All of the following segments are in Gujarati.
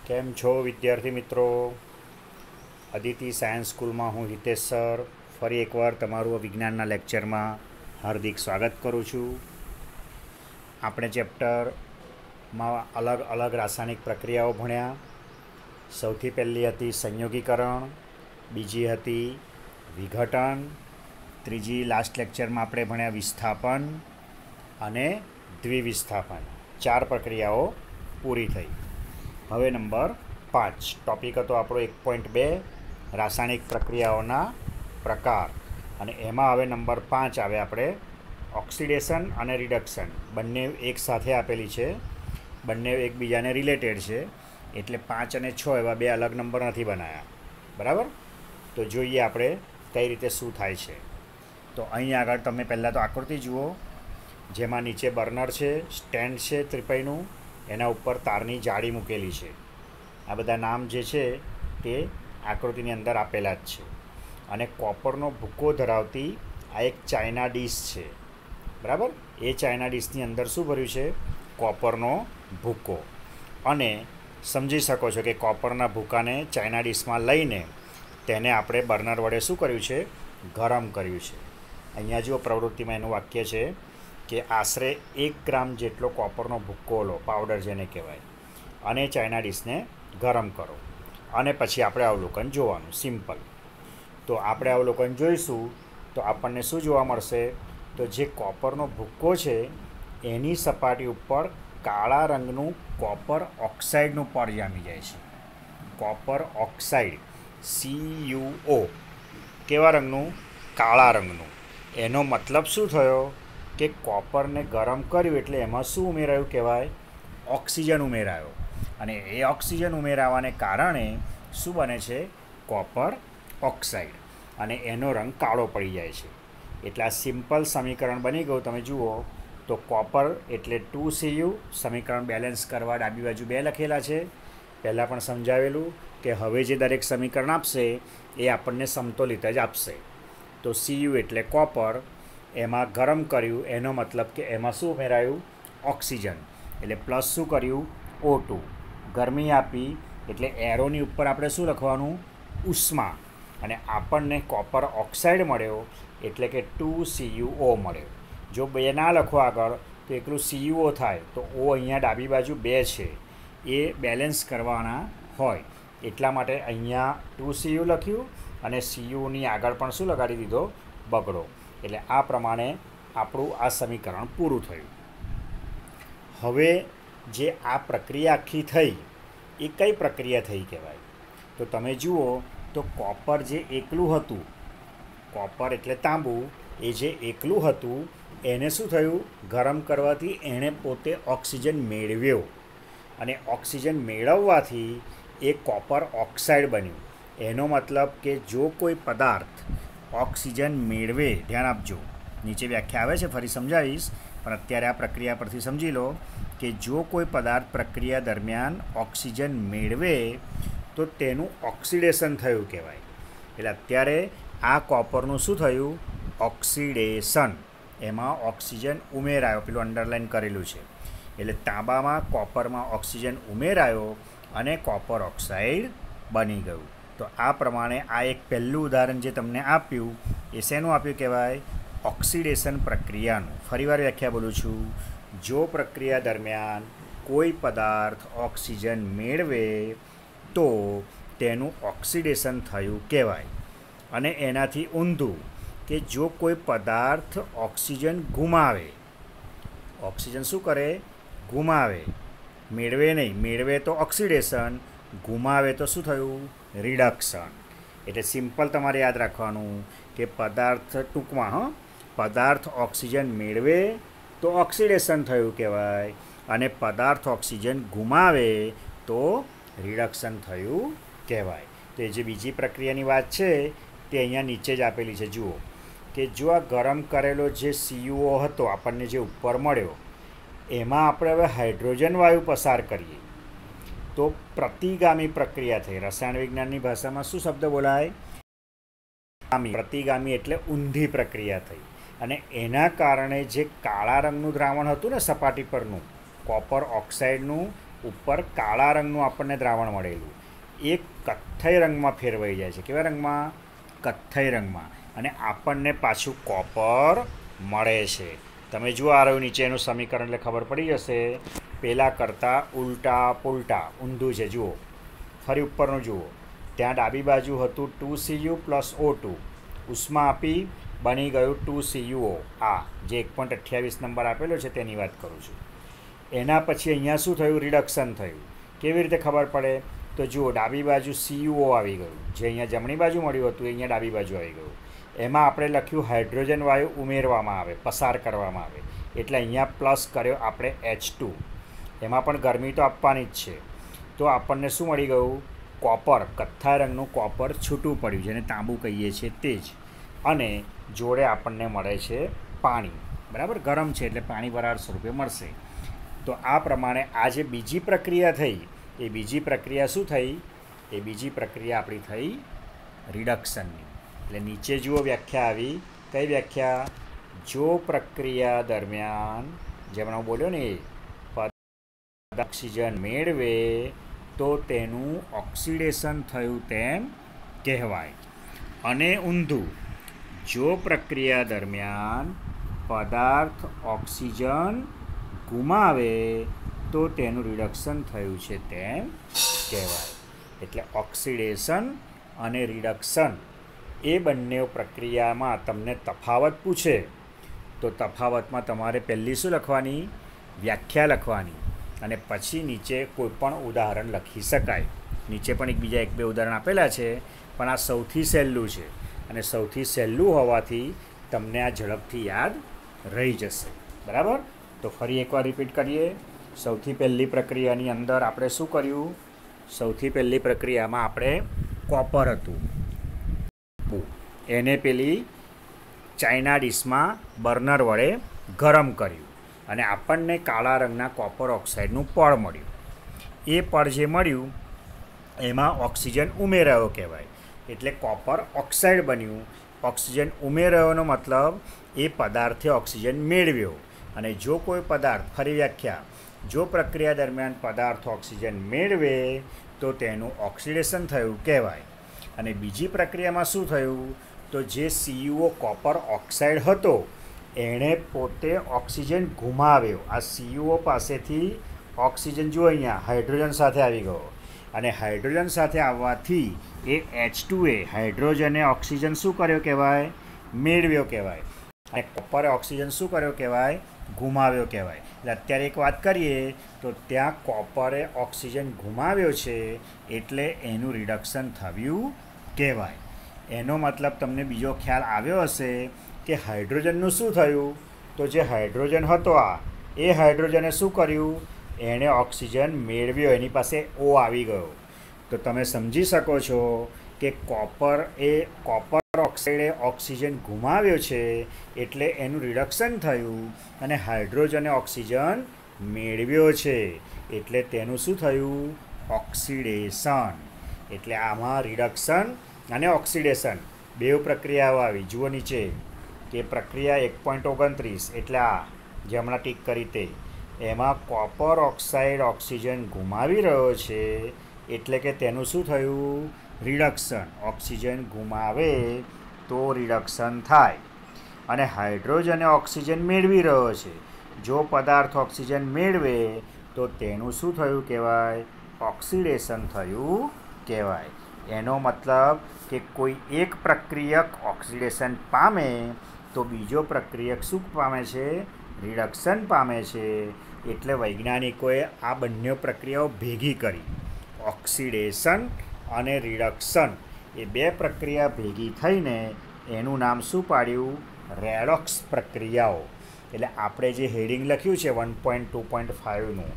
કેમ છો વિદ્યાર્થી મિત્રો? અદિતિ સાયન્સ સ્કૂલમાં હું હિતેશ સર ફરી એકવાર તમારું વિજ્ઞાનના લેક્ચરમાં હાર્દિક સ્વાગત કરું છું. આપણે ચેપ્ટરમાં અલગ અલગ રાસાયણિક પ્રક્રિયાઓ ભણ્યા. સૌથી પહેલી હતી સંયોગીકરણ, બીજી હતી વિઘટન, ત્રીજી લાસ્ટ લેક્ચરમાં આપણે ભણ્યા વિસ્થાપન અને દ્વિવિસ્થાપન. 4 પ્રક્રિયાઓ પૂરી થઈ. હવે નંબર 5 ટૉપિક હતો આપણો 1.2 રાસાયણિક પ્રક્રિયાઓના પ્રકાર, અને એમાં હવે નંબર 5 આવે આપણે ઓક્સિડેશન અને રિડક્શન. બંને એક સાથે આપેલી છે, બંને એકબીજાને રિલેટેડ છે, એટલે 5 અને 6 એવા 2 અલગ નંબર નથી બનાવ્યા. બરાબર? તો જોઈએ આપણે કઈ રીતે શું થાય છે. તો અહીં આગળ તમે પહેલાં તો આકૃતિ જુઓ, જેમાં નીચે બર્નર છે, સ્ટેન્ડ છે ત્રિપયનું, એના ઉપર તારની જાળી મૂકેલી છે. આ બધા નામ જે છે તે આકૃતિની અંદર આપેલા જ છે. અને કોપરનો ભૂકો ધરાવતી આ એક ચાઇના ડીશ છે. બરાબર? એ ચાઇના ડીશની અંદર શું ભર્યું છે? કોપરનો ભૂકો. અને સમજી શકો છો કે કોપરના ભૂકાને ચાઇના ડીશમાં લઈને તેને આપણે બર્નર વડે શું કર્યું છે? ગરમ કર્યું છે. અહીંયા જુઓ પ્રવૃત્તિમાં એનું વાક્ય છે કે આશરે 1 ગ્રામ જેટલો કોપરનો ભૂક્કો લો, પાવડર જેને કહેવાય, અને ચાઇના ડીશને ગરમ કરો, અને પછી આપણે અવલોકન જોવાનું. સિમ્પલ. તો આપણે અવલોકન જોઈશું તો આપણને શું જોવા મળશે? તો જે કોપરનો ભૂક્કો છે એની સપાટી ઉપર કાળા રંગનું કોપર ઓક્સાઇડનું પડ જામી જાય છે. Copper oxide, CuO. કેવા રંગનું? કાળા રંગનું. એનો મતલબ શું થયો? કે કોપરને ગરમ કર્યું એટલે એમાં શું ઉમેરાયું કહેવાય? ઓક્સિજન ઉમેરાયો. અને એ ઓક્સિજન ઉમેરાવાને કારણે શું બને છે? Copper oxide. અને એનો રંગ કાળો પડી જાય છે. એટલે આ સિમ્પલ સમીકરણ બની ગયું. તમે જુઓ તો કોપર એટલે 2Cu. સમીકરણ બેલેન્સ કરવા ડાબી બાજુ 2 લખેલા છે. પહેલાં પણ સમજાવેલું કે હવે જે દરેક સમીકરણ આપશે એ આપણને સમતોલિત જ આપશે. તો Cu એટલે કોપર, એમાં ગરમ કર્યું એનો મતલબ કે એમાં શું ઉમેરાયું? ઓક્સિજન. એટલે પ્લસ શું કર્યું? O2. ગરમી આપી એટલે એરોની ઉપર આપણે શું લખવાનું? ઉષ્મા. અને આપણને કોપર ઓક્સાઇડ મળ્યો એટલે કે 2CuO મળ્યો. જો 2 ના લખો આગળ તો એકલું CuO થાય. તો O અહીંયા ડાબી બાજુ 2 છે એ બેલેન્સ કરવાના હોય, એટલા માટે અહીંયા 2Cu લખ્યું અને Cuની આગળ પણ શું લગાડી દીધો? બગડો. એટલે આ પ્રમાણે આપણું આ સમીકરણ પૂરું થયું. હવે જે આ પ્રક્રિયા આખી થઈ એ કઈ પ્રક્રિયા થઈ કહેવાય? તો તમે જુઓ તો કોપર જે એકલું હતું, કોપર એટલે તાંબુ, એ જે એકલું હતું એને શું થયું? ગરમ કરવાથી એણે પોતે ઓક્સિજન મેળવ્યો, અને ઓક્સિજન મેળવવાથી એ કોપર ઓક્સાઇડ બન્યું. એનો મતલબ કે જો કોઈ પદાર્થ ઓક્સિજન મેળવે, ધ્યાન આપજો, નીચે વ્યાખ્યા આવે છે ફરી સમજાવીશ, પણ અત્યારે આ પ્રક્રિયા પરથી સમજી લો કે જો કોઈ પદાર્થ પ્રક્રિયા દરમિયાન ઓક્સિજન મેળવે તો તેનું ઓક્સિડેશન થયું કહેવાય. એટલે અત્યારે આ કોપરનું શું થયું? ઓક્સિડેશન. એમાં ઓક્સિજન ઉમેરાયો, પેલું અંડરલાઇન કરેલું છે. એટલે તાંબામાં કોપરમાં ઓક્સિજન ઉમેરાયો અને કોપર ઓક્સાઇડ બની ગયું. તો આ પ્રમાણે આ એક પહેલું ઉદાહરણ જે તમને આપ્યું એ શેનું આપ્યું કહેવાય? ઓક્સિડેશન પ્રક્રિયાનું. ફરીવાર વ્યાખ્યા બોલું છું. જો પ્રક્રિયા દરમિયાન કોઈ પદાર્થ ઓક્સિજન મેળવે તો તેનું ઓક્સિડેશન થયું કહેવાય. અને એનાથી ઊંધું કે જો કોઈ પદાર્થ ઓક્સિજન ગુમાવે, ઓક્સિજન શું કરે? ગુમાવે. મેળવે નહીં. મેળવે તો ઓક્સિડેશન, ગુમાવે તો શું થયું? રિડક્શન. એટલે સિમ્પલ તમારે યાદ રાખવાનું કે પદાર્થ ટૂંકમાં પદાર્થ ઓક્સિજન મેળવે તો ઓક્સિડેશન થયું કહેવાય, અને પદાર્થ ઓક્સિજન ગુમાવે તો રિડક્શન થયું કહેવાય. તો એ જે બીજી પ્રક્રિયાની વાત છે તે અહીંયા નીચે જ આપેલી છે. જુઓ કે જો આ ગરમ કરેલો જે CuO હતો આપણને જે ઉપર મળ્યો, એમાં આપણે હવે હાઇડ્રોજન વાયુ પસાર કરીએ તો પ્રતિગામી પ્રક્રિયા થઈ. રસાયણ વિજ્ઞાનની ભાષામાં શું શબ્દ બોલાય? પ્રતિગામી એટલે ઊંધી પ્રક્રિયા થઈ. અને એના કારણે જે કાળા રંગનું દ્રાવણ હતું ને સપાટી પરનું, કોપર ઓક્સાઇડનું, ઉપર કાળા રંગનું આપણને દ્રાવણ મળેલું એ કથ્થઈ રંગમાં ફેરવાઈ જાય છે. કેવા રંગમાં? કથ્થઈ રંગમાં. અને આપણને પાછું કોપર મળે છે. તમે જુઓ આ રહ્યું નીચેનું સમીકરણ એટલે ખબર પડી જશે. પહેલાં કરતાં ઉલટા પુલટા ઊંધું છે. જુઓ ફરી ઉપરનું જુઓ. ત્યાં ડાબી બાજુ હતું 2Cu + O2, ઉષ્મા આપી બની ગયું 2CuO. આ જે 1.28 નંબર આપેલો છે તેની વાત કરું છું. એના પછી અહીંયા શું થયું? રિડક્શન થયું. કેવી રીતે ખબર પડે? તો જુઓ ડાબી બાજુ CuO આવી ગયું, જે અહીંયા જમણી બાજુ મળ્યું હતું એ અહીંયા ડાબી બાજુ આવી ગયું. એમાં આપણે લખ્યું હાઇડ્રોજન વાયુ ઉમેરવામાં આવે, પસાર કરવામાં આવે, એટલે અહીંયા પ્લસ કર્યો આપણે H2. એમાં પણ ગરમી તો આપવાની જ છે. તો આપણને શું મળી ગયું? કોપર, કથ્થાઈ રંગનું કોપર છૂટું પડ્યું, જેને તાંબુ કહીએ છીએ તે જ. અને જોડે આપણને મળે છે પાણી. બરાબર, ગરમ છે એટલે પાણી વરાળ સ્વરૂપે મળશે. તો આ પ્રમાણે આ જે બીજી પ્રક્રિયા થઈ, એ બીજી પ્રક્રિયા શું થઈ? એ બીજી પ્રક્રિયા આપણી થઈ રિડક્શનની. એટલે નીચે જુઓ વ્યાખ્યા આવી. કઈ વ્યાખ્યા? જો પ્રક્રિયા દરમિયાન, જેમ હું બોલ્યો ને, પદાર્થ ઓક્સિજન મેળવે તો તેનું ઓક્સિડેશન થયું તેમ કહેવાય. અને ઊંધું, જો પ્રક્રિયા દરમિયાન પદાર્થ ઓક્સિજન ગુમાવે તો તેનું રિડક્શન થયું છે તેમ કહેવાય. એટલે ઓક્સિડેશન અને રિડક્શન એ બંને પ્રક્રિયામાં તમને તફાવત પૂછે તો તફાવતમાં તમારે પહેલી શું લખવાની? વ્યાખ્યા લખવાની. અને પછી નીચે કોઈ પણ ઉદાહરણ લખી શકાય. નીચે પણ બીજા 1-2 ઉદાહરણ આપેલા છે, પણ આ સૌથી સહેલું છે. અને સૌથી સહેલું હોવાથી તમને આ ઝડપથી યાદ રહી જશે. બરાબર? તો ફરી એકવાર રિપીટ કરીએ. સૌથી પહેલી પ્રક્રિયાની અંદર આપણે શું કર્યું? સૌથી પહેલી પ્રક્રિયામાં આપણે કોપર હતું, એને પેલી ચાઇના ડીશમાં બર્નર વડે ગરમ કર્યું અને આપણને કાળા રંગના કોપર ઓક્સાઇડનું પડ મળ્યું. એ પડ જે મળ્યું એમાં ઓક્સિજન ઉમેરાયો કહેવાય. એટલે કોપર ઓક્સાઇડ બન્યું. ઓક્સિજન ઉમેરાયોનો મતલબ એ પદાર્થે ઓક્સિજન મેળવ્યો. અને જો કોઈ પદાર્થ, ફરી વ્યાખ્યા, જો પ્રક્રિયા દરમિયાન પદાર્થ ઓક્સિજન મેળવે તો તેનું ઓક્સિડેશન થયું કહેવાય. અને બીજી પ્રક્રિયામાં શું થયું? તો જે CuO કોપર ઓક્સાઇડ હતો એણે પોતે ઓક્સિજન ગુમાવ્યો. આ CuO પાસેથી ઓક્સિજન, જુઓ અહીંયા હાઇડ્રોજન સાથે આવી ગયો. અને હાઇડ્રોજન સાથે આવવાથી એ H2એ હાઇડ્રોજને ઓક્સિજન શું કર્યો કહેવાય? મેળવ્યો કહેવાય. અને કોપરે ઓક્સિજન શું કર્યો કહેવાય? ગુમાવ્યો કહેવાય. એટલે અત્યારે એક વાત કરીએ તો ત્યાં કોપરે ઓક્સિજન ગુમાવ્યો છે એટલે એનું રિડક્શન થયું કહેવાય. એનો મતલબ તમને બીજો ખ્યાલ આવ્યો હશે કે હાઇડ્રોજનનું શું થયું? તો જે હાઇડ્રોજન હતો એ હાઇડ્રોજને શું કર્યું? એણે ઓક્સિજન મેળવ્યો, એની પાસે O આવી ગયો. તો તમે સમજી શકો છો કે કોપર ઓક્સાઇડે ઓક્સિજન ગુમાવ્યો છે એટલે એનું રિડક્શન થયું અને હાઇડ્રોજને ઓક્સિજન મેળવ્યો છે એટલે તેનું શું થયું? ઓક્સિડેશન. એટલે આમાં રિડક્શન અને ઓક્સિડેશન બે પ્રક્રિયાઓ આવી. જુઓ નીચે કે પ્રક્રિયા 1.29 એટલે આ જે હમણાં ટીક કરી તે, એમાં કોપર ઓક્સાઇડ ઓક્સિજન ગુમાવી રહ્યો છે એટલે કે તેનું શું થયું? રિડક્શન. ઓક્સિજન ગુમાવે તો રિડક્શન થાય. અને હાઇડ્રોજને ઓક્સિજન મેળવી રહ્યો છે. જો પદાર્થ ઓક્સિજન મેળવે તો તેનું શું થયું કહેવાય? ઓક્સિડેશન થયું કહેવાય. એનો મતલબ કે કોઈ એક પ્રક્રિયક ઓક્સિડેશન પામે તો બીજો પ્રક્રિયક શું પામે છે? રિડક્શન પામે છે. એટલે વૈજ્ઞાનિકોએ આ બંને પ્રક્રિયાઓ ભેગી કરી. ઓક્સિડેશન અને રિડક્શન એ બે પ્રક્રિયા ભેગી થઈને એનું નામ શું પાડ્યું? રેડોક્સ પ્રક્રિયાઓ. એટલે આપણે જે હેડિંગ લખ્યું છે 1.2.5નું,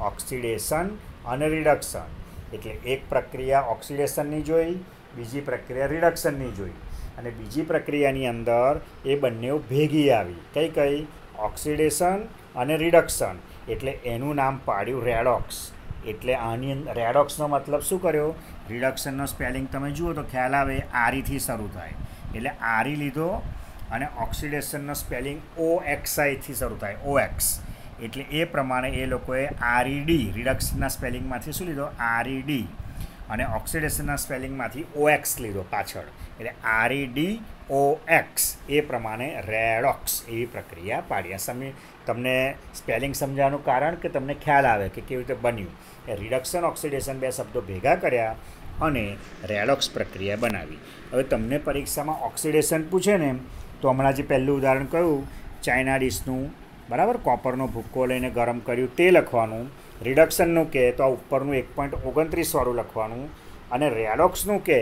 ઓક્સિડેશન અને રિડક્શન. એટલે એક પ્રક્રિયા ઓક્સિડેશનની જોઈ, બીજી પ્રક્રિયા રિડક્શનની જોઈ. અને બીજી પ્રક્રિયાની અંદર એ બંને ભેગી આવી. કઈ કઈ? ઓક્સિડેશન અને રિડક્શન. એટલે એનું નામ પાડ્યું રેડોક્સ. એટલે આની રેડોક્સનો મતલબ શું કર્યો? રિડક્શનનો સ્પેલિંગ તમે જુઓ તો ખ્યાલ આવે, આરીથી શરૂ થાય એટલે આરી લીધો. અને ઓક્સિડેશનનો સ્પેલિંગ OXI થી શરૂ થાય, OX. એટલે એ પ્રમાણે એ લોકોએ આરઈડી રિડક્શનના સ્પેલિંગમાંથી શું લીધો આરઈડી અને ઓક્સિડેશનના સ્પેલિંગમાંથી ઓએક્સ લીધો પાછળ, એટલે આરઈડી ઓએક્સ એ પ્રમાણે રેડોક્સ એવી પ્રક્રિયા પાડી. તમને સ્પેલિંગ સમજાવવાનું કારણ કે તમને ખ્યાલ આવે કે કેવી રીતે બન્યું. એ રિડક્શન ઓક્સિડેશન બે શબ્દો ભેગા કર્યા અને રેડોક્સ પ્રક્રિયા બનાવી. હવે તમને પરીક્ષામાં ઓક્સિડેશન પૂછે ને તો હમણાં જે પહેલું ઉદાહરણ કહ્યું ચાઇના ડીશનું, બરાબર, કોપરનો ભૂક્કો લઈને ગરમ કર્યું તે લખવાનું. રિડક્શનનું કહે તો આ ઉપરનું 1.29 વાળું લખવાનું, અને રેડોક્સનું કહે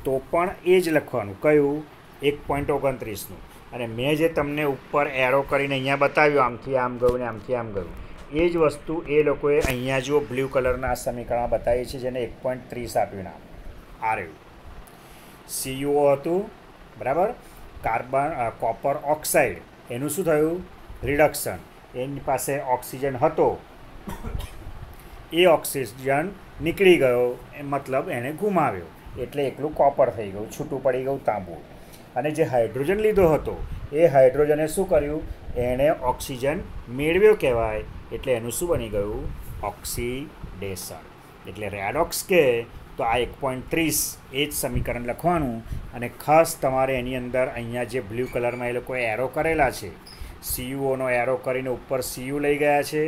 તો પણ એ જ લખવાનું. કયું? 1.29નું. અને મેં જે તમને ઉપર એરો કરીને અહીંયા બતાવ્યું આમથી આમ ગયું ને આમથી આમ ગયું, એ જ વસ્તુ એ લોકોએ અહીંયા જો બ્લુ કલરના સમીકરણમાં બતાવી છે, જેને 1.30 આપ્યું નામ. આ રહ્યું CuO હતું, બરાબર. કોપર ઓક્સાઇડ, એનું શું થયું? રિડક્શન. એની પાસે ઓક્સિજન હતો, એ ઓક્સિજન નીકળી ગયો, એ મતલબ એણે ગુમાવ્યો, એટલે એકલું કોપર થઈ ગયું, છૂટું પડી ગયું તાંબુ. અને જે હાઇડ્રોજન લીધો હતો એ હાઇડ્રોજને શું કર્યું? એણે ઓક્સિજન મેળવ્યો કહેવાય, એટલે એનું શું બની ગયું? ઓક્સિડેશન. એટલે રેડોક્સ કે તો આ 1.30 એ જ સમીકરણ લખવાનું. અને ખાસ તમારે એની અંદર અહીંયા જે બ્લુ કલરમાં એ લોકોએ એરો કરેલા છે, CuOનો એરો કરીને ઉપર Cu લઈ ગયા છે,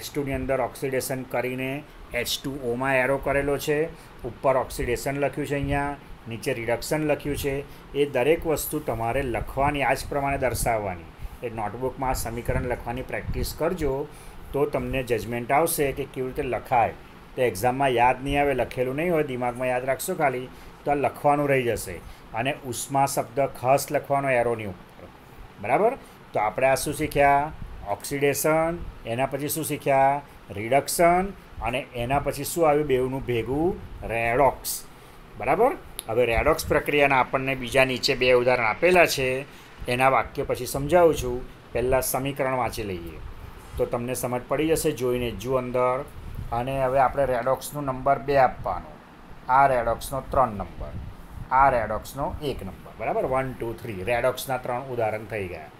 H2ની અંદર ઓક્સિડેશન કરીને H2Oમાં એરો કરેલો છે, ઉપર ઓક્સિડેશન લખ્યું છે, અહીંયા નીચે રિડક્શન લખ્યું છે. એ દરેક વસ્તુ તમારે લખવાની, આ જ પ્રમાણે દર્શાવવાની. એ નોટબુકમાં આ સમીકરણ લખવાની પ્રેક્ટિસ કરજો તો તમને જજમેન્ટ આવશે કે કેવી રીતે લખાય. તો એક્ઝામમાં યાદ નહીં આવે, લખેલું નહીં હોય, દિમાગમાં યાદ રાખશો ખાલી તો આ લખવાનું રહી જશે. અને ઉષ્મા શબ્દ ખાસ લખવાનો એરોની ઉપર, બરાબર. તો આપણે આ શું શીખ્યા? ઓક્સિડેશન. એના પછી શું શીખ્યા? રિડક્શન. અને એના પછી શું આવ્યું બેઉનું ભેગું? રેડોક્સ, બરાબર. હવે રેડોક્સ પ્રક્રિયાના આપણને બીજા નીચે 2 ઉદાહરણ આપેલા છે, એના વાક્ય પછી સમજાવું છું. પહેલાં સમીકરણ વાંચી લઈએ તો તમને સમજ પડી જશે. જોઈને જુઓ અંદર. અને હવે આપણે રેડોક્સનો નંબર 2 આપવાનો, આ રેડોક્સનો 3 નંબર, આ રેડોક્સનો 1 નંબર, બરાબર. 1 2 3 રેડોક્સના 3 ઉદાહરણ થઈ ગયા.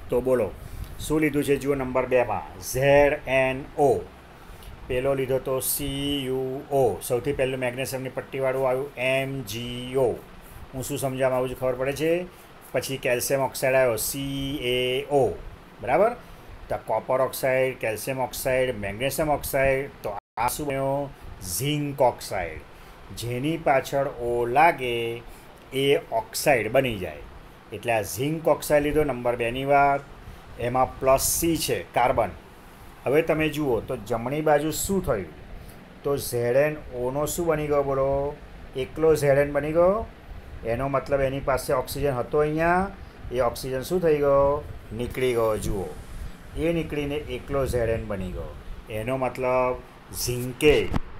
તો બોલો શું લીધું છે? જુઓ નંબર 2માં ZNO. પહેલો લીધો તો CuO, સૌથી પહેલું મેગ્નેશિયમની પટ્ટીવાળું આવ્યું MgO. હું શું સમજાવવામાં આવું છું ખબર પડે છે? પછી કેલ્શિયમ ઓક્સાઇડ આવ્યો CaO, બરાબર. તો copper oxide, calcium oxide, magnesium oxide. તો આ શું બન્યો? Zinc oxide. જેની પાછળ O લાગે એ ઓક્સાઇડ બની જાય, એટલે આ ઝિંક ઓક્સાઇડ લીધો. નંબર 2ની વાત, એમાં +C છે, કાર્બન. હવે તમે જુઓ તો જમણી બાજુ શું થયું? તો ZnOનો શું બની ગયો? બોલો. એકલો Zn બની ગયો. એનો મતલબ એની પાસે ઓક્સિજન હતો અહીંયા, એ ઓક્સિજન શું થઈ ગયો? નીકળી ગયો. જુઓ, એ નીકળીને એકલો Zn બની ગયો. એનો મતલબ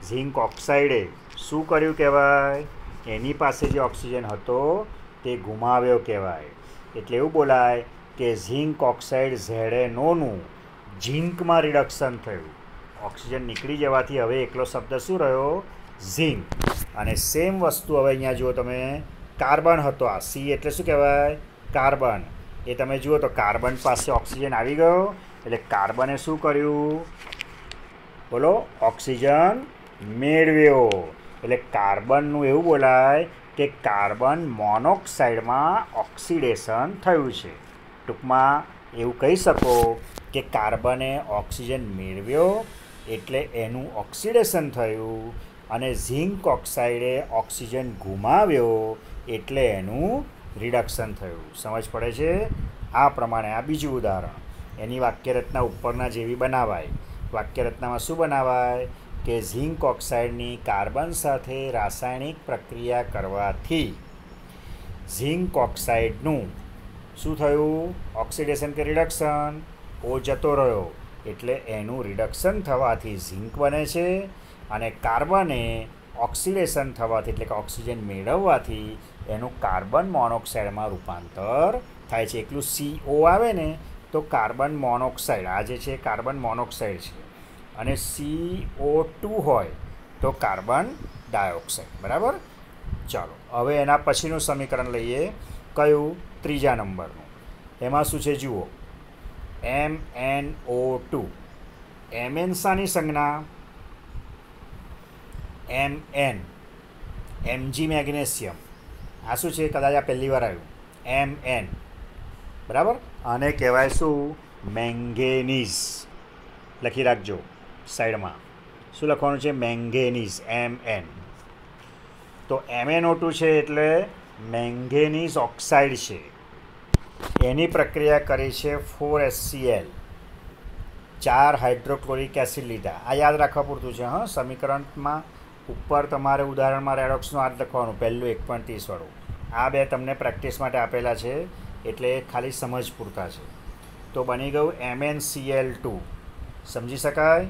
ઝિંક ઓક્સાઇડે શું કર્યું કહેવાય? એની પાસે જે ઓક્સિજન હતો તે ગુમાવ્યો કહેવાય. એટલે એવું બોલાય કે ઝિંક ઓક્સાઇડ ZnOનું ઝિંકમાં રિડક્શન થયું. ઓક્સિજન નીકળી જવાથી હવે એકલો શબ્દ શું રહ્યો? ઝિંક. અને સેમ વસ્તુ હવે અહીંયા જુઓ તમે, કાર્બન હતો, આ C એટલે શું કહેવાય? કાર્બન. એ તમે જુઓ તો કાર્બન પાસે ઓક્સિજન આવી ગયો, એટલે કાર્બને શું કર્યું? બોલો. ઓક્સિજન મેળવ્યો. એટલે કાર્બનનું એવું બોલાય કે કાર્બન મોનોક્સાઇડમાં ઓક્સિડેશન થયું છે. ટૂંકમાં એવું કહી શકો કે કાર્બને ઓક્સિજન મેળવ્યો એટલે એનું ઓક્સિડેશન થયું, અને ઝિંક ઓક્સાઇડે ઓક્સિજન ગુમાવ્યો એટલે એનું રિડક્શન થયું. સમજ પડે છે? આ પ્રમાણે આ બીજું ઉદાહરણ. એની વાક્યરચના ઉપરના જેવી બનાવાય. વાક્યરચનામાં શું બનાવાય? કે ઝિંક ઓક્સાઇડની કાર્બન સાથે રાસાયણિક પ્રક્રિયા કરવાથી ઝિંક ઓક્સાઇડનું શું થયું? ઓક્સિડેશન કે રિડક્શન? O જતો રહ્યો, એટલે એનું રિડક્શન થવાથી ઝિંક બને છે, અને કાર્બને ઓક્સિડેશન થવાથી એટલે કે ઓક્સિજન મેળવવાથી એનું કાર્બન મોનોક્સાઇડમાં રૂપાંતર થાય છે. એકલું CO આવે ને તો કાર્બન મોનોક્સાઇડ, આ જે છે કાર્બન મોનોક્સાઇડ છે, અને CO2 હોય તો કાર્બન ડાયોક્સાઇડ, બરાબર. ચાલો હવે એના પછીનું સમીકરણ લઈએ. કયું? ત્રીજા નંબરનું. એમાં શું છે જુઓ, MnO2 Mn શાની સંજ્ઞા Mn Mg મેગ્નેશિયમ આ શું છે કદાચ આ પહેલી વાર આવ્યું Mn બરાબર આને કહેવાય શું મેંગેનીઝ લખી રાખજો સાઈડમાં શું લખવાનું છે મેંગેનીઝ Mn તો MnO2 છે એટલે મેંગેનીઝ ઓક્સાઇડ છે એની પ્રક્રિયા કરી છે 4HCl 4 હાઇડ્રોક્લોરિક એસિડ લીધા આ યાદ રાખવા પૂરતું છે હા સમીકરણમાં ઉપર તમારે ઉદાહરણમાં રેડોક્સનું આ લખવાનું પહેલું 1.30 વાળું આ બે તમને પ્રેક્ટિસ માટે આપેલા છે એટલે ખાલી સમજ પૂરતા છે તો બની ગયું MnCl2 સમજી શકાય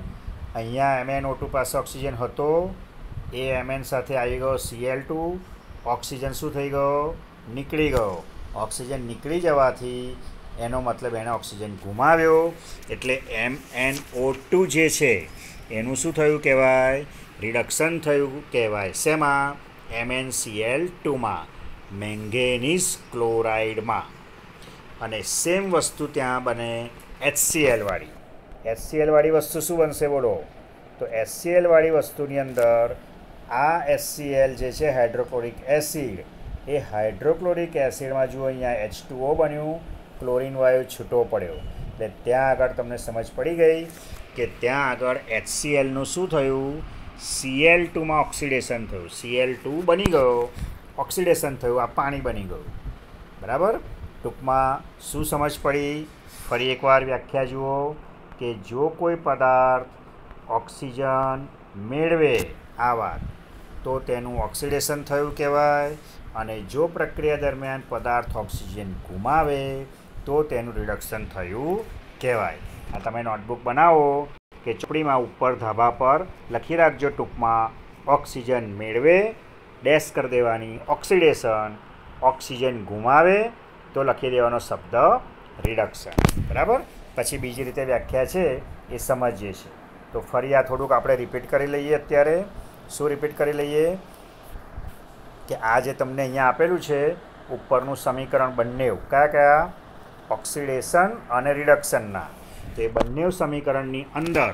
અહીંયા MnO2 પાસે ઓક્સિજન હતો એ Mn સાથે આવી ગયો Cl2 ઓક્સિજન શું થઈ ગયો નીકળી ગયો ઓક્સિજન નીકળી જવાથી એનો મતલબ એણે ઓક્સિજન ગુમાવ્યો એટલે MnO2 જે છે એનું શું થયું કહેવાય રિડક્શન થયું કહેવાય શેમાં MnCl2માં મેંગેનીઝ ક્લોરાઇડમાં અને સેમ વસ્તુ ત્યાં બને HCl વાળી વસ્તુ શું બનશે બોલો તો HCl વાળી વસ્તુની અંદર આ HCl જે છે હાઇડ્રોક્લોરિક એસિડ એ હાઇડ્રોક્લોરિક એસિડમાં જુઓ અહીંયા H2O બન્યું ક્લોરિન વાયુ છૂટો પડ્યો એટલે ત્યાં આગળ તમને સમજ પડી ગઈ કે ત્યાં આગળ HClનું શું થયું Cl2માં ઓક્સિડેશન થયું Cl2 બની ગયો ઓક્સિડેશન થયું આ પાણી બની ગયું બરાબર ટૂંકમાં શું સમજ પડી ફરી એકવાર વ્યાખ્યા જુઓ કે જો કોઈ પદાર્થ ઓક્સિજન મેળવે આ વાત તો તેનું ઓક્સિડેશન થયું કહેવાય અને જો પ્રક્રિયા દરમિયાન પદાર્થ ઓક્સિજન ગુમાવે તો તેનું રિડક્શન થયું કહેવાય આ તમે નોટબુક બનાવો કે ચોપડીમાં ઉપર ધાબા પર લખી રાખજો ટૂંકમાં ઓક્સિજન મેળવે ડેશ કરી દેવાની ઓક્સિડેશન ઓક્સિજન ગુમાવે તો લખી દેવાનો શબ્દ રિડક્શન બરાબર પછી બીજી રીતે વ્યાખ્યા છે એ સમજીએ છીએ તો ફરી આ થોડુંક આપણે રિપીટ કરી લઈએ અત્યારે શું રિપીટ કરી લઈએ કે આ જે તમને અહીંયા આપેલું છે ઉપરનું સમીકરણ બંને કયા ઓક્સિડેશન અને રિડક્શનના તો એ બંને સમીકરણની અંદર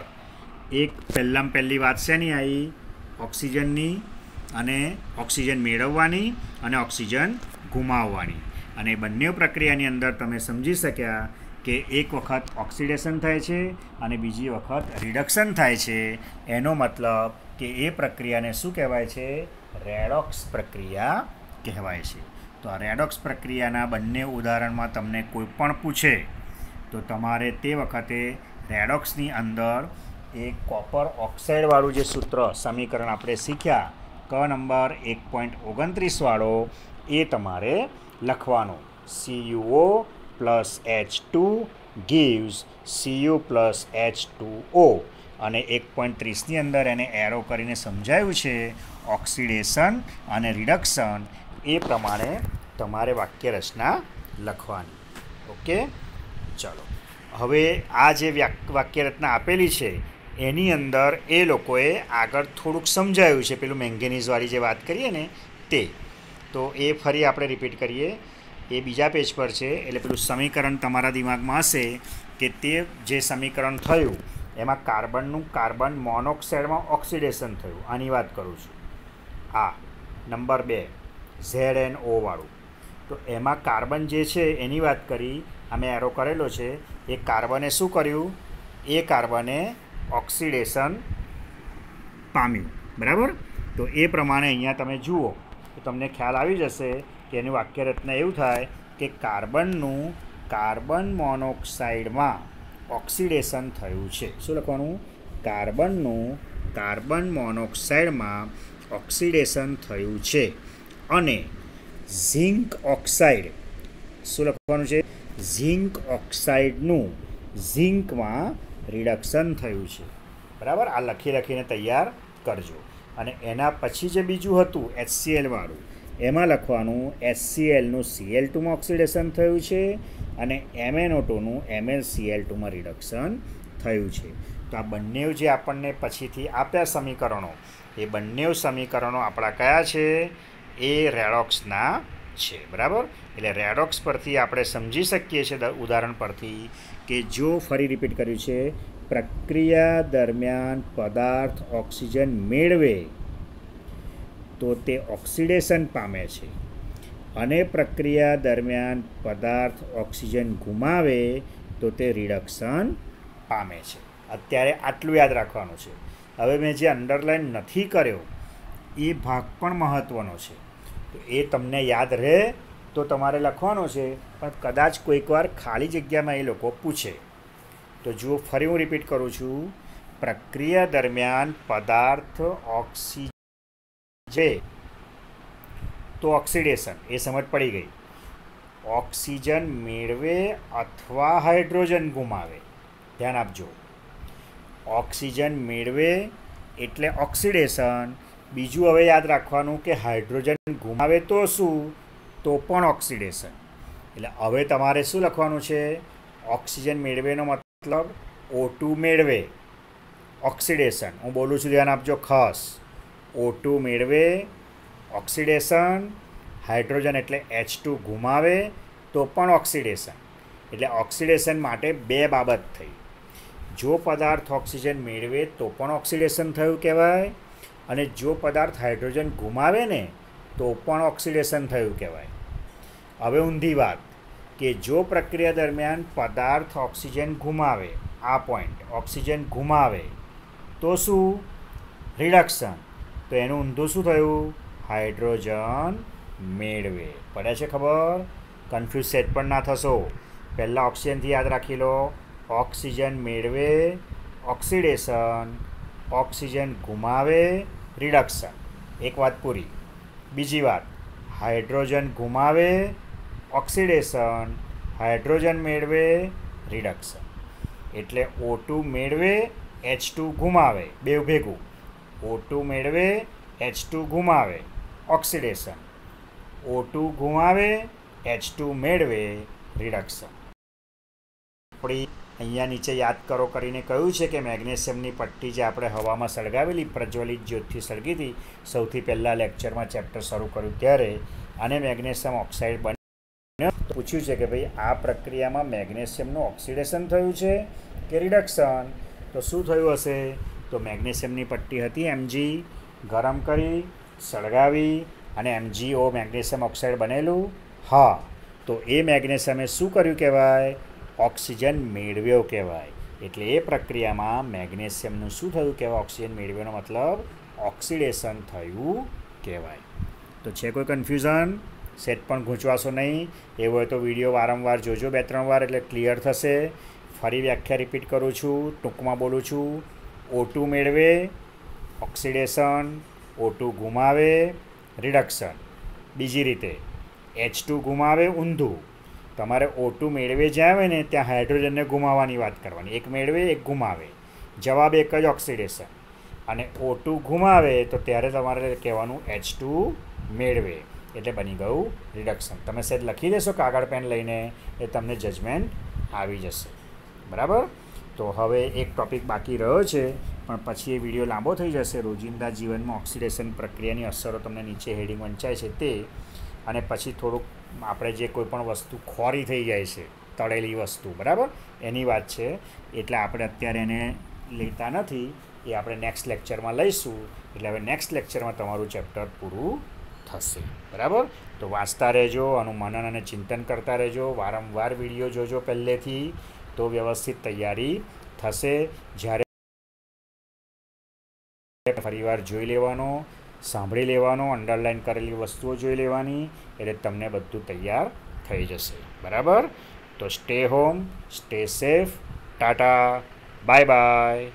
એક પહેલી વાત શેની આવી ઓક્સિજનની અને ઓક્સિજન મેળવવાની અને ઓક્સિજન ગુમાવવાની અને બંને પ્રક્રિયાની અંદર તમે સમજી શક્યા કે એક વખત ઓક્સિડેશન થાય છે અને બીજી વખત રિડક્શન થાય છે એનો મતલબ કે એ પ્રક્રિયાને શું કહેવાય છે રેડોક્સ પ્રક્રિયા કહેવાય છે તો આ રેડોક્સ પ્રક્રિયાના બંને ઉદાહરણમાં તમને કોઈ પણ પૂછે તો તમારે તે વખતે રેડોક્સની અંદર એ કોપર ઓક્સાઇડવાળું જે સૂત્ર સમીકરણ આપણે શીખ્યા ક નંબર 1.29 વાળો એ તમારે લખવાનો CuO plus H2 gives Cu plus H2O અને 1.30ની અંદર એને એરો કરીને સમજાયું છે ઓક્સિડેશન અને રિડક્શન એ પ્રમાણે તમારે વાક્ય રચના લખવાની ઓકે ચલો હવે આ જે વાક્ય રચના આપેલી છે એની અંદર એ લોકોએ આગળ થોડુંક સમજાયું છે પેલું મેંગેનીઝવાળી જે વાત કરીએ ને તે તો એ ફરી આપણે રિપીટ કરીએ એ બીજા પેજ પર છે એટલે પેલું સમીકરણ તમારા દિમાગમાં હશે કે તે જે સમીકરણ થયું એમાં કાર્બન મોનોક્સાઇડમાં ઓક્સિડેશન થયું આની વાત કરું છું આ નંબર 2 ZnO વાળું તો એમાં કાર્બન જે છે એની વાત કરી અમે એરો કરેલો છે એ કાર્બને શું કર્યું એ કાર્બને ઓક્સિડેશન પામ્યું બરાબર તો એ પ્રમાણે અહીંયા તમે જુઓ તો તમને ખ્યાલ આવી જશે કે એની વાક્ય રચના એવું થાય કે કાર્બનનું કાર્બન મોનોક્સાઇડમાં ઓક્સિડેશન થયું છે શું લખવાનું કાર્બનનું કાર્બન મોનોક્સાઇડમાં ઓક્સિડેશન થયું છે અને ઝિંક ઓક્સાઇડ શું લખવાનું છે ઝિંક ઓક્સાઇડનું ઝિંકમાં રિડક્શન થયું છે બરાબર આ લખીને તૈયાર કરજો અને એના પછી જે બીજું હતું HCl વાળું એમાં લખવાનું HClનું Cl2માં ઓક્સિડેશન થયું છે અને MnO2નું MnCl2માં રિડક્શન થયું છે તો આ બંને જે આપણને પછીથી આપ્યા સમીકરણો એ બંને સમીકરણો આપણા કયા છે એ રેડોક્સના છે, બરાબર. એટલે રેડોક્સ પરથી આપણે સમજી શકીએ છીએ ઉદાહરણ પરથી કે જો ફરી રિપીટ કર્યું છે, પ્રક્રિયા દરમિયાન પદાર્થ ઓક્સિજન મેળવે તો તે ઓક્સિડેશન પામે છે, અને પ્રક્રિયા દરમિયાન પદાર્થ ઓક્સિજન ગુમાવે તો તે રિડક્શન પામે છે. અત્યારે આટલું યાદ રાખવાનું છે. હવે મેં જે અંડરલાઇન નથી કર્યો એ ભાગ પણ મહત્ત્વનો છે, તો એ તમને યાદ રહે તો તમારે લખવાનો છે, પણ કદાચ કોઈક વાર ખાલી જગ્યામાં એ લોકો પૂછે. તો જુઓ, ફરી હું રિપીટ કરું છું, પ્રક્રિયા દરમિયાન પદાર્થ ઓક્સિજન તો ઓક્સિડેશન, એ સમજ પડી ગઈ. ઓક્સિજન મેળવે અથવા હાઇડ્રોજન ગુમાવે, ધ્યાન આપજો. ઓક્સિજન મેળવે એટલે ઓક્સિડેશન. બીજું હવે યાદ રાખવાનું કે હાઇડ્રોજન ગુમાવે તો શું? તો પણ ઓક્સિડેશન. એટલે હવે તમારે શું લખવાનું છે? ઓક્સિજન મેળવેનો મતલબ O2 મેળવે, ઓક્સિડેશન. હું બોલું છું, ધ્યાન આપજો ખાસ. O2 મેળવે, ઓક્સિડેશન. હાઇડ્રોજન એટલે H2 ગુમાવે તો પણ ઓક્સિડેશન. એટલે ઓક્સિડેશન માટે બે બાબત થઈ. જો પદાર્થ ઓક્સિજન મેળવે તો પણ ઓક્સિડેશન થયું કહેવાય, અને જો પદાર્થ હાઇડ્રોજન ગુમાવે ને તો પણ ઓક્સિડેશન થયું કહેવાય. હવે ઊંધી વાત કે જો પ્રક્રિયા દરમિયાન પદાર્થ ઓક્સિજન ગુમાવે, આ પોઈન્ટ ઓક્સિજન ગુમાવે તો શું? રિડક્શન. તો એનું ઊંધું શું થયું? હાઇડ્રોજન મેળવે. પડે છે ખબર? કન્ફ્યુઝ સેટ પણ ના થશો. પહેલાં ઓક્સિજનથી યાદ રાખી લો. ઓક્સિજન મેળવે, ઓક્સિડેશન. ઓક્સિજન ગુમાવે, રિડક્શન. એક વાત પૂરી. બીજી વાત, હાઇડ્રોજન ગુમાવે, ઓક્સિડેશન. હાઇડ્રોજન મેળવે, રિડક્શન. એટલે O2 મેળવે, H2 ગુમાવે, બેવ ભેગું. O2 મેળવે, H2 ગુમાવે, ઓક્સિડેશન. O2 ગુમાવે, H2 મેળવે, રિડક્શન. આપણી અહીંયા નીચે યાદ કરો કરીને કહ્યું છે કે મેગ્નેશિયમની પટ્ટી જે આપણે હવામાં સળગાવેલી, પ્રજ્વલિત જ્યોતથી સળગી હતી સૌથી પહેલાં લેક્ચરમાં ચેપ્ટર શરૂ કર્યું ત્યારે, અને મેગ્નેશિયમ ઓક્સાઇડ બન્યો. પૂછ્યું છે કે ભાઈ આ પ્રક્રિયામાં મેગ્નેશિયમનું ઓક્સિડેશન થયું છે કે રિડક્શન? તો શું થયું હશે? તો મેગ્નેશિયમની પટ્ટી હતી Mg, ગરમ કરી સળગાવી અને MgO મેગ્નેશિયમ ઓક્સાઇડ બનેલું. હા, તો એ મેગ્નેશિયમે શું કર્યું કહેવાય? ઓક્સિજન મેળવ્યો કહેવાય. એટલે એ પ્રક્રિયામાં મેગ્નેશિયમનું શું થયું કહેવાય? ઓક્સિજન મેળવ્યોનો મતલબ ઓક્સિડેશન થયું કહેવાય. તો છે કોઈ કન્ફ્યુઝન? સેટ પણ ગૂંચવાશો નહીં. એવું હોય તો વિડીયો વારંવાર જોજો, 2-3 વાર, એટલે ક્લિયર થશે. ફરી વ્યાખ્યા રિપીટ કરું છું, ટૂંકમાં બોલું છું. O2 મેળવે, ઓક્સિડેશન. O2 ગુમાવે, રિડક્શન. બીજી રીતે H2 ગુમાવે, ઊંધું. તમારે O2 મેળવે જ્યાં આવે ને ત્યાં હાઇડ્રોજનને ગુમાવવાની વાત કરવાની. એક મેળવે, એક ગુમાવે. જવાબ એક જ, ઓક્સિડેશન. અને O2 ગુમાવે તો ત્યારે તમારે કહેવાનું H2 મેળવે, એટલે બની ગયું રિડક્શન. તમે સહેજ લખી દેશો કાગળ પેન લઈને, એ તમને જજમેન્ટ આવી જશે. બરાબર. તો હવે એક ટૉપિક બાકી રહ્યો છે, પણ પછી એ વિડીયો લાંબો થઈ જશે. રોજિંદા જીવનમાં ઓક્સિડેશન પ્રક્રિયાની અસરો તમને નીચે હેડિંગ વંચાય છે તે, અને પછી થોડુંક આપણે જે કોઈ પણ વસ્તુ ખોરી થઈ જાય છે, તળેલી વસ્તુ, બરાબર, એની વાત છે. એટલે આપણે અત્યારે એને લેતા નથી, એ આપણે નેક્સ્ટ લેક્ચરમાં લઈશું. એટલે હવે નેક્સ્ટ લેક્ચરમાં તમારું ચેપ્ટર પૂરું થશે. બરાબર. તો વાંચતા રહેજો, આનું મનન અને ચિંતન કરતા રહેજો. વારંવાર વિડીયો જોજો પહેલેથી, તો વ્યવસ્થિત તૈયારી થશે. જ્યારે ફરીવાર જોઈ લેવાનો, સાંભળી લેવાનો, અંડરલાઇન કરેલી વસ્તુઓ જોઈ લેવાની, એટલે તમને બધું તૈયાર થઈ જશે. બરાબર. તો stay home, stay safe. Tata, bye bye.